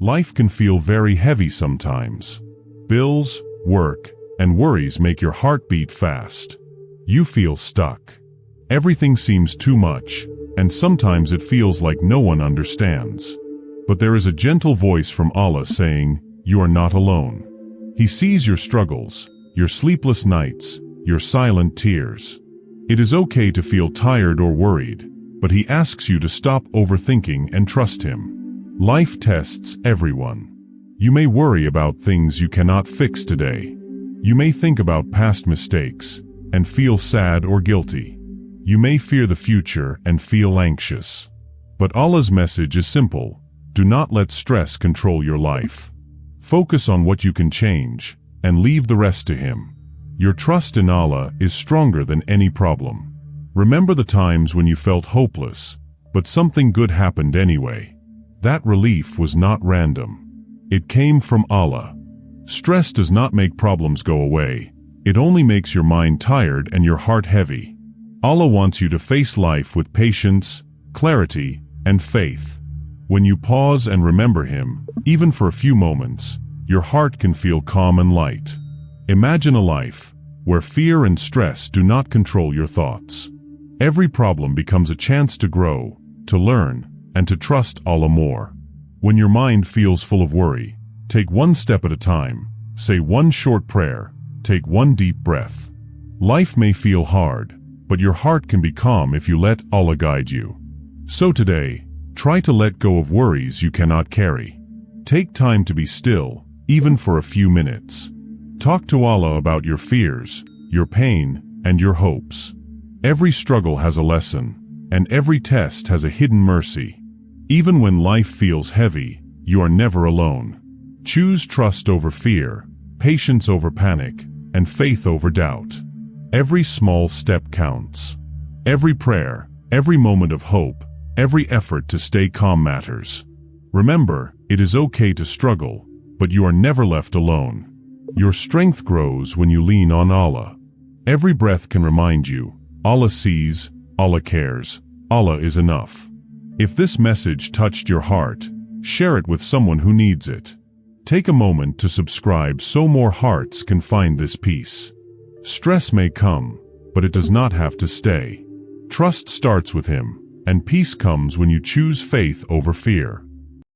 Life can feel very heavy sometimes. Bills, work, and worries make your heart beat fast. You feel stuck. Everything seems too much, and sometimes it feels like no one understands. But there is a gentle voice from Allah saying, "You are not alone." He sees your struggles, your sleepless nights, your silent tears. It is okay to feel tired or worried, but He asks you to stop overthinking and trust Him. Life tests everyone. You may worry about things you cannot fix today. You may think about past mistakes and feel sad or guilty. You may fear the future and feel anxious. But Allah's message is simple: do not let stress control your life. Focus on what you can change and leave the rest to Him. Your trust in Allah is stronger than any problem. Remember the times when you felt hopeless, but something good happened anyway. That relief was not random. It came from Allah. Stress does not make problems go away. It only makes your mind tired and your heart heavy. Allah wants you to face life with patience, clarity, and faith. When you pause and remember Him, even for a few moments, your heart can feel calm and light. Imagine a life where fear and stress do not control your thoughts. Every problem becomes a chance to grow, to learn, and to trust Allah more. When your mind feels full of worry, take one step at a time, say one short prayer, take one deep breath. Life may feel hard, but your heart can be calm if you let Allah guide you. So today, try to let go of worries you cannot carry. Take time to be still, even for a few minutes. Talk to Allah about your fears, your pain, and your hopes. Every struggle has a lesson, and every test has a hidden mercy. Even when life feels heavy, you are never alone. Choose trust over fear, patience over panic, and faith over doubt. Every small step counts. Every prayer, every moment of hope, every effort to stay calm matters. Remember, it is okay to struggle, but you are never left alone. Your strength grows when you lean on Allah. Every breath can remind you, Allah sees, Allah cares, Allah is enough. If this message touched your heart, share it with someone who needs it. Take a moment to subscribe so more hearts can find this peace. Stress may come, but it does not have to stay. Trust starts with Him, and peace comes when you choose faith over fear.